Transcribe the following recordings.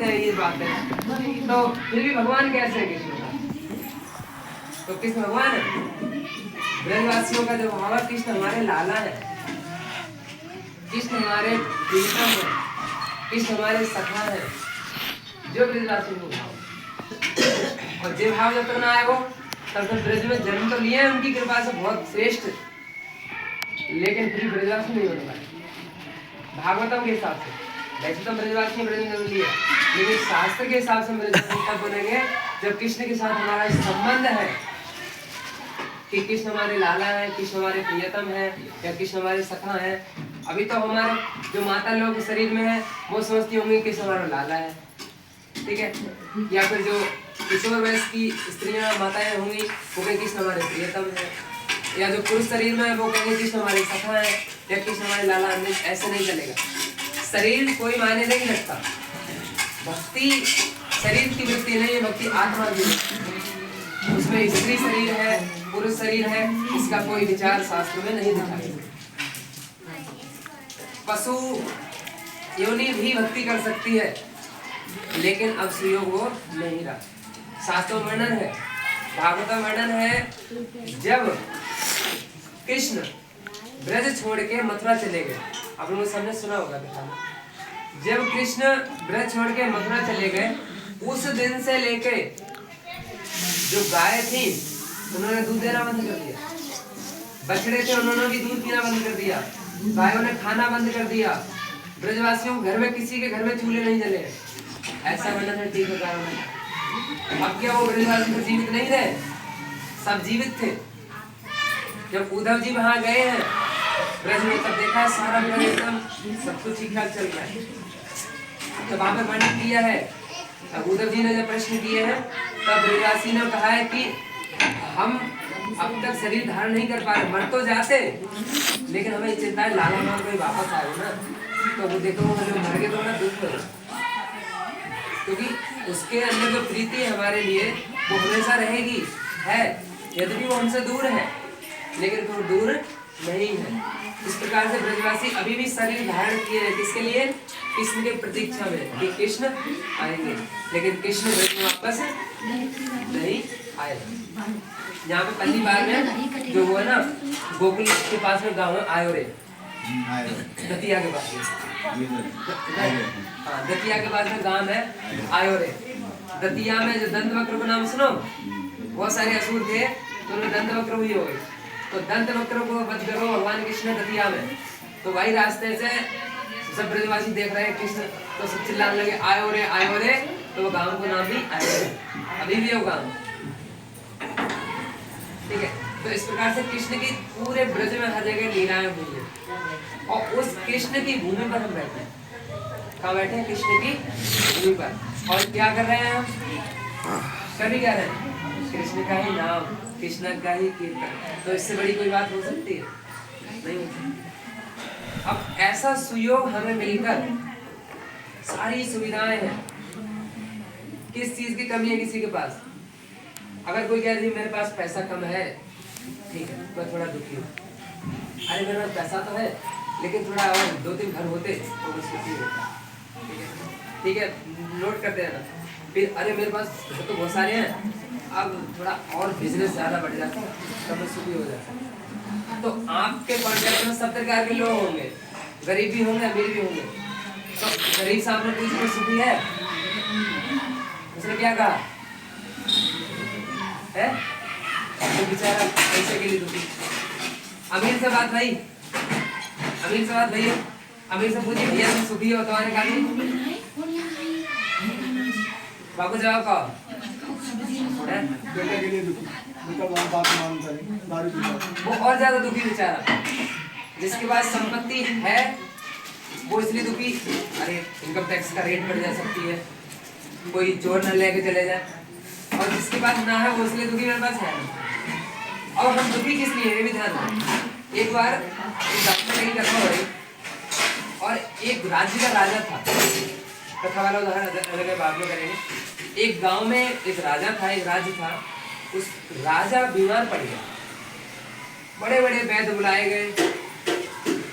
मानते हैं ये बात है, तो फिर भी भगवान कैसे है कृष्ण का? तो कृष्ण भगवान है। ब्रजवासियों का जो भाव है, कृष्ण हमारे लाला है, कृष्ण हमारे प्रीतम है, कृष्ण हमारे सखा है, जो ब्रजवासी को भाव। और जो भाव जब तक ना आए वो तब तक ब्रज में जन्म तो लिए हैं उनकी कृपा से बहुत श्रेष्ठ, लेकिन फिर ब्रजवासी नहीं बन पाए भागवतम के हिसाब से। वैसे तो ब्रजवासी ब्रज में जन्म लिया, लेकिन शास्त्र के हिसाब से ब्रजवासी तब बनेंगे जब कृष्ण के साथ हमारा संबंध है कि कृष्ण हमारे लाला है, कृष्ण हमारे प्रियतम है, या कृष्ण हमारे सखा है। अभी तो हमारे जो माता लोग शरीर में है वो समझती होंगी कृष्ण हमारा लाला है, ठीक है, या फिर जो किशोर वयस की स्त्रियां माताएं होंगी वो कहेंगे कृष्ण हमारे प्रियतम है, या जो पुरुष शरीर में है वो कहेंगे कृष्ण हमारे सखा है या कृष्ण हमारे लाला। ऐसे नहीं चलेगा, शरीर कोई मायने नहीं रखता। भक्ति शरीर की वृत्ति नहीं है, भक्ति आत्मा की है। उसमें स्त्री शरीर है, पुरुष शरीर है, इसका कोई विचार शास्त्र में नहीं दिखाया। पशु योनि भी भक्ति कर सकती है, लेकिन अब सुयोग वो नहीं रहा। शास्त्रों में वर्णन है, भागवतम वर्णन है, जब कृष्ण ब्रज छोड़ के मथुरा चले गए। आप लोगों ने सबने सुना होगा कथा। जब कृष्ण ब्रज छोड़ के मथुरा चले गए, उस दिन से लेके जो गाय थी उन्होंने दूध देना बंद कर दिया, बछड़े थे उन्होंने भी दूध पीना बंद कर दिया, गायों ने खाना बंद कर दिया, ब्रजवासियों के घर में किसी के घर में चूल्हे नहीं जले। ऐसा वर्णन है टीकाकारों में। अब क्या वो ब्रजवासी तो जीवित नहीं रहे, सब जीवित थे। जब उद्धव जी वहां गए हैं ब्रज में, तब देखा सारा ब्रज एकदम सब कुछ ठीक ठाक चल रहा है। तो वहां पे वर्णन किया है, अब उद्धव जी ने जब प्रश्न किए हैं तब ब्रजवासी ने कहा है कि हम अब तक शरीर धारण नहीं कर पा रहे, मर तो जाते लेकिन हमें चिंता है लाला माँ कोई वापस आए ना, तो वो देखो वो मर गए तो ना दुख हो, क्योंकि उसके अंदर जो प्रीति है हमारे लिए वो हमेशा रहेगी है, यद्यपि वो हमसे दूर है लेकिन वो दूर नहीं है। इस प्रकार से ब्रजवासी अभी भी शरीर धारण किए हैं, किसके लिए? कृष्ण के प्रतीक्षा में कि कृष्ण आएंगे, लेकिन कृष्ण ब्रज में वापस नहीं आए। यहाँ पे पहली बार में जो हुआ ना, गोकुल के पास में गाँव है आयोरे, दतिया के पास में, हाँ दतिया के पास में गांव है आयोरे। दतिया में जो दंतवक्र का नाम सुनो, बहुत सारे असुर थे तो उन्हें दंतवक्र हुई हो गई, तो दंतवक्र को वध करो भगवान कृष्ण दतिया में। तो वही रास्ते से सब ब्रजवासी देख रहे हैं कृष्ण, तो सब चिल्लाने लगे आयो रे, तो वो गांव को नाम भी आयोरे, अभी भी वो गांव, ठीक है। तो इस प्रकार से कृष्ण की पूरे ब्रज में हर जगह लीलाएं हुई है, और उस कृष्ण की भूमि पर हम बैठे हैं। कहाँ बैठे हैं? कृष्ण की भूमि पर। और क्या कर रहे हैं हम? कभी क्या रहे हैं? कृष्ण का ही नाम, कृष्ण का ही कीर्तन। तो इससे बड़ी कोई बात हो सकती है? नहीं होती। अब ऐसा सुयोग हमें मिलकर सारी सुविधाएं हैं, किस चीज की कमी है किसी के पास? अगर कोई कह रही मेरे पास पैसा कम है, ठीक है, मैं थोड़ा दुखी हूँ। अरे मेरे पास पैसा तो है लेकिन थोड़ा और 2-3 घर होते तो मैं सुखी होता, ठीक है, नोट करते रहना। फिर अरे मेरे पास घर तो बहुत सारे हैं, अब थोड़ा और बिजनेस ज़्यादा बढ़ जाता तब मैं सुखी हो जाता। तो आपके कॉन्टेक्ट में सब प्रकार के लोग होंगे, गरीब भी होंगे अमीर भी होंगे। तो गरीब साहब ने पूछा सुखी है, उसने क्या कहा है? तो बेचारा पैसे के लिए दुखी। अमीर से बात भाई, अमीर से बात भैया, अमीर से पूछिए भैया तुम सुखी हो? तुम्हारे खाली बाबू जवाब का बेटे के लिए दुखी, बात वो और ज्यादा दुखी बेचारा। जिसके पास संपत्ति है वो इसलिए दुखी, अरे इनकम टैक्स का रेट बढ़ जा सकती है, कोई चोर न लेके चले जाए। और जिसके पास ना है वो इसलिए दुखी मेरे पास है। और हम दुखी किस लिए? ये भी ध्यान रखो। एक बार एक डॉक्टर की कथा हो रही और एक राज्य का राजा था, कथा वाला उदाहरण अलग बाद में करेंगे। एक गांव में एक राजा था, एक राज्य था। उस राजा बीमार पड़ गया, बड़े बड़े वैद्य बुलाए गए,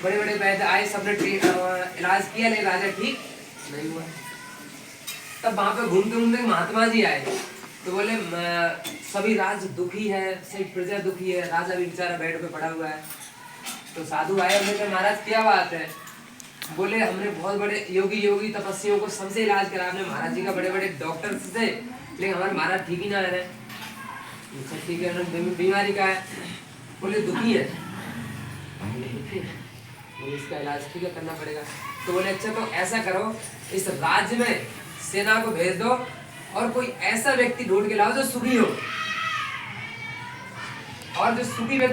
बड़े बड़े वैद्य आए, सबने इलाज किया लेकिन राजा ठीक नहीं हुआ। तब वहां पे घूमते घूमते महात्मा जी आए, तो बोले सभी राज दुखी है, सभी प्रजा दुखी है, राजा भी बेचारा बेड पे पड़ा हुआ है। तो साधु आए, हमने कहा महाराज क्या बात है? बोले हमने बहुत बड़े योगी तपस्वियों को सबसे इलाज करा, हमने महाराज जी का बड़े बड़े डॉक्टर से, लेकिन हमारे महाराज ठीक ही ना आ रहे। अच्छा ठीक है, बीमारी का है? बोले दुखी है। बोले इसका इलाज ठीक है करना पड़ेगा। तो बोले अच्छा तो ऐसा करो, इस राज्य में सेना को भेज दो और कोई ऐसा व्यक्ति ढूंढ के लाओ जो सुखी हो, और जो सुखी व्यक्ति